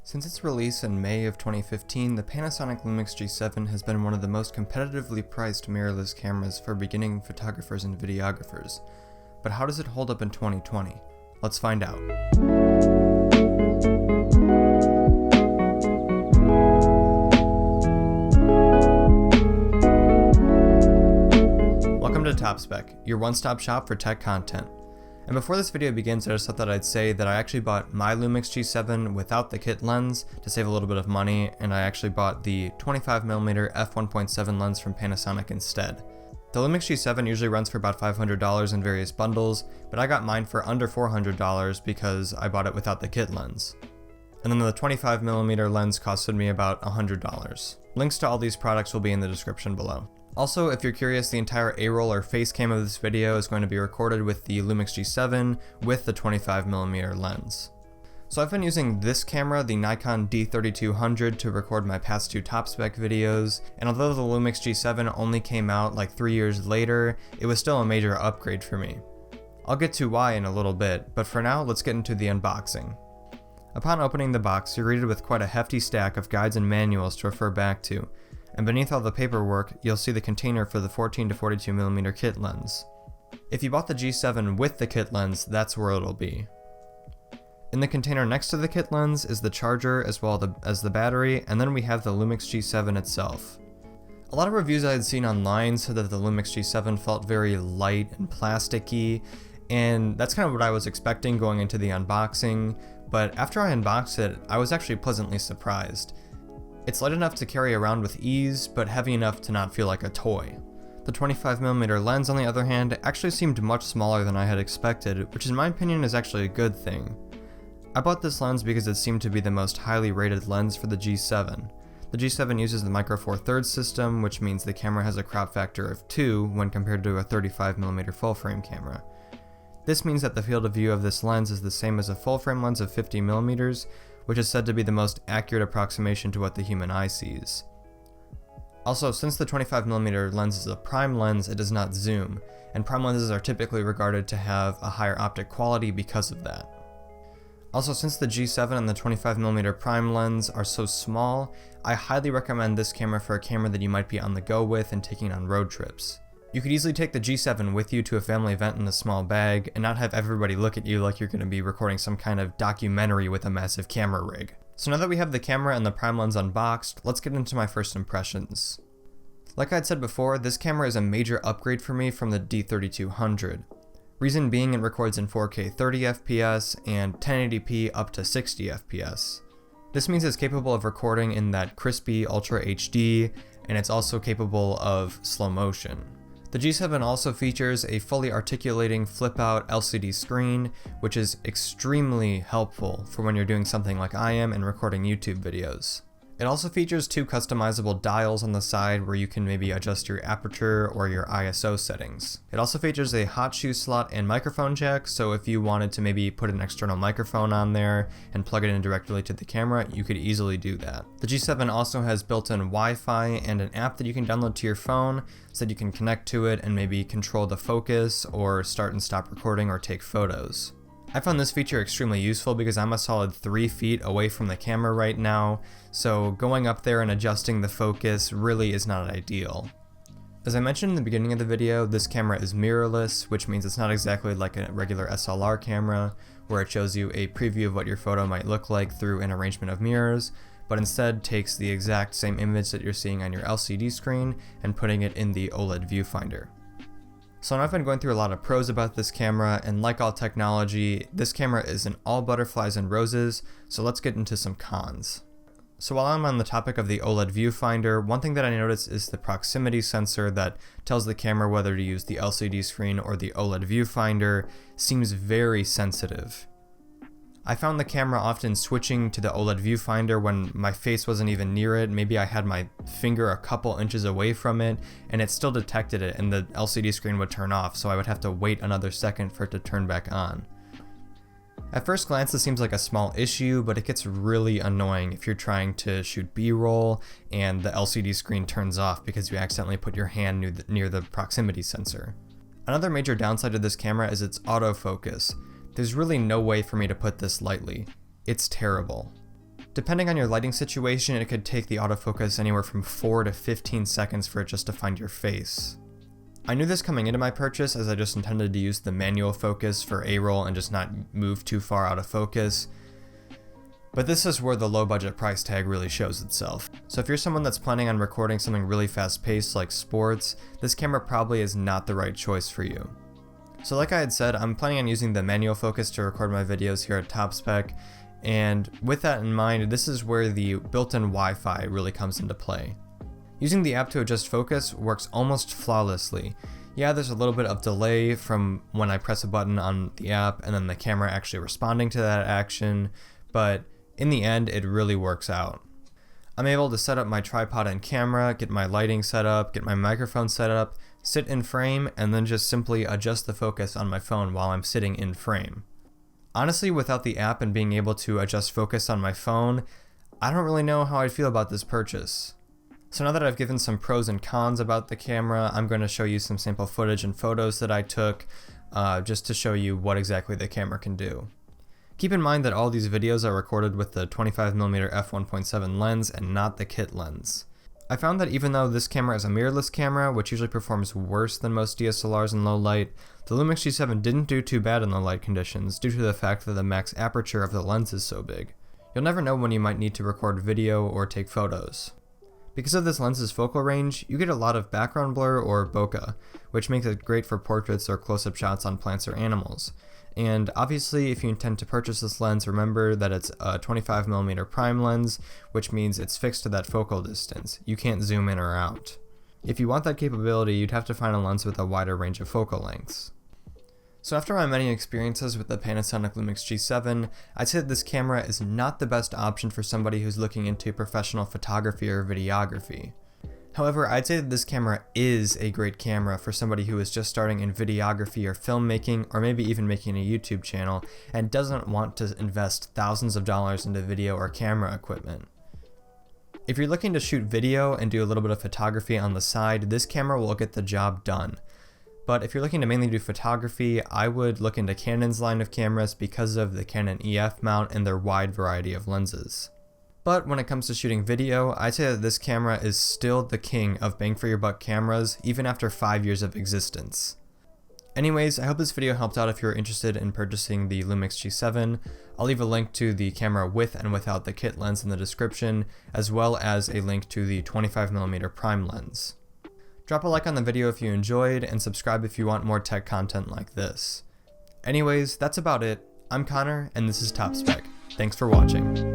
Since its release in May of 2015, the Panasonic Lumix G7 has been one of the most competitively priced mirrorless cameras for beginning photographers and videographers. But how does it hold up in 2020? Let's find out. Welcome to Top Spec, your one-stop shop for tech content. And before this video begins, I just thought that I'd say that I actually bought my Lumix G7 without the kit lens to save a little bit of money, and I actually bought the 25mm f1.7 lens from Panasonic instead. The Lumix G7 usually runs for about $500 in various bundles, but I got mine for under $400 because I bought it without the kit lens. And then the 25mm lens costed me about $100. Links to all these products will be in the description below. Also, if you're curious, the entire A-roll or face cam of this video is going to be recorded with the Lumix G7 with the 25mm lens. So I've been using this camera, the Nikon D3200, to record my past two Top Spec videos, and although the Lumix G7 only came out like 3 years later, it was still a major upgrade for me. I'll get to why in a little bit, but for now, let's get into the unboxing. Upon opening the box, you're greeted with quite a hefty stack of guides and manuals to refer back to, and beneath all the paperwork, you'll see the container for the 14 to 42mm kit lens. If you bought the G7 with the kit lens, that's where it'll be. In the container next to the kit lens is the charger as well as the battery, and then we have the Lumix G7 itself. A lot of reviews I had seen online said that the Lumix G7 felt very light and plasticky, and that's kind of what I was expecting going into the unboxing, but after I unboxed it, I was actually pleasantly surprised. It's light enough to carry around with ease, but heavy enough to not feel like a toy. The 25mm lens, on the other hand, actually seemed much smaller than I had expected, which in my opinion is actually a good thing. I bought this lens because it seemed to be the most highly rated lens for the G7. The G7 uses the Micro Four Thirds system, which means the camera has a crop factor of 2 when compared to a 35mm full frame camera. This means that the field of view of this lens is the same as a full frame lens of 50mm, which is said to be the most accurate approximation to what the human eye sees. Also, since the 25mm lens is a prime lens, it does not zoom, and prime lenses are typically regarded to have a higher optic quality because of that. Also, since the G7 and the 25mm prime lens are so small, I highly recommend this camera for a camera that you might be on the go with and taking on road trips. You could easily take the G7 with you to a family event in a small bag and not have everybody look at you like you're going to be recording some kind of documentary with a massive camera rig. So now that we have the camera and the prime lens unboxed, let's get into my first impressions. Like I'd said before, this camera is a major upgrade for me from the D3200. Reason being, it records in 4K 30fps and 1080p up to 60fps. This means it's capable of recording in that crispy Ultra HD, and it's also capable of slow motion. The G7 also features a fully articulating flip-out LCD screen, which is extremely helpful for when you're doing something like I am and recording YouTube videos. It also features 2 customizable dials on the side where you can maybe adjust your aperture or your ISO settings. It also features a hot shoe slot and microphone jack, so if you wanted to maybe put an external microphone on there and plug it in directly to the camera, you could easily do that. The G7 also has built-in Wi-Fi and an app that you can download to your phone so that you can connect to it and maybe control the focus or start and stop recording or take photos. I found this feature extremely useful because I'm a solid 3 feet away from the camera right now, so going up there and adjusting the focus really is not ideal. As I mentioned in the beginning of the video, this camera is mirrorless, which means it's not exactly like a regular SLR camera, where it shows you a preview of what your photo might look like through an arrangement of mirrors, but instead takes the exact same image that you're seeing on your LCD screen and putting it in the OLED viewfinder. So now I've been going through a lot of pros about this camera, and like all technology, this camera isn't all butterflies and roses, so let's get into some cons. So while I'm on the topic of the OLED viewfinder, one thing that I noticed is the proximity sensor that tells the camera whether to use the LCD screen or the OLED viewfinder seems very sensitive. I found the camera often switching to the OLED viewfinder when my face wasn't even near it. Maybe I had my finger a couple inches away from it and it still detected it and the LCD screen would turn off, so I would have to wait another second for it to turn back on. At first glance this seems like a small issue, but it gets really annoying if you're trying to shoot B-roll and the LCD screen turns off because you accidentally put your hand near the proximity sensor. Another major downside of this camera is its autofocus. There's really no way for me to put this lightly. It's terrible. Depending on your lighting situation, it could take the autofocus anywhere from 4 to 15 seconds for it just to find your face. I knew this coming into my purchase, as I just intended to use the manual focus for A-roll and just not move too far out of focus. But this is where the low budget price tag really shows itself. So if you're someone that's planning on recording something really fast paced like sports, this camera probably is not the right choice for you. So like I had said, I'm planning on using the manual focus to record my videos here at Top Spec, and with that in mind, this is where the built-in Wi-Fi really comes into play. Using the app to adjust focus works almost flawlessly. Yeah, there's a little bit of delay from when I press a button on the app and then the camera actually responding to that action, but in the end, it really works out. I'm able to set up my tripod and camera, get my lighting set up, get my microphone set up, sit in frame, and then just simply adjust the focus on my phone while I'm sitting in frame. Honestly, without the app and being able to adjust focus on my phone, I don't really know how I'd feel about this purchase. So now that I've given some pros and cons about the camera, I'm going to show you some sample footage and photos that I took just to show you what exactly the camera can do. Keep in mind that all these videos are recorded with the 25mm f1.7 lens and not the kit lens. I found that even though this camera is a mirrorless camera, which usually performs worse than most DSLRs in low light, the Lumix G7 didn't do too bad in low light conditions due to the fact that the max aperture of the lens is so big. You'll never know when you might need to record video or take photos. Because of this lens's focal range, you get a lot of background blur or bokeh, which makes it great for portraits or close-up shots on plants or animals. And obviously, if you intend to purchase this lens, remember that it's a 25mm prime lens, which means it's fixed to that focal distance. You can't zoom in or out. If you want that capability, you'd have to find a lens with a wider range of focal lengths. So after my many experiences with the Panasonic Lumix G7, I'd say that this camera is not the best option for somebody who's looking into professional photography or videography. However, I'd say that this camera is a great camera for somebody who is just starting in videography or filmmaking, or maybe even making a YouTube channel, and doesn't want to invest thousands of dollars into video or camera equipment. If you're looking to shoot video and do a little bit of photography on the side, this camera will get the job done. But if you're looking to mainly do photography, I would look into Canon's line of cameras because of the Canon EF mount and their wide variety of lenses. But when it comes to shooting video, I'd say that this camera is still the king of bang for your buck cameras, even after 5 years of existence. Anyways, I hope this video helped out if you're interested in purchasing the Lumix G7. I'll leave a link to the camera with and without the kit lens in the description, as well as a link to the 25mm prime lens. Drop a like on the video if you enjoyed, and subscribe if you want more tech content like this. Anyways, that's about it. I'm Connor, and this is Top Spec. Thanks for watching.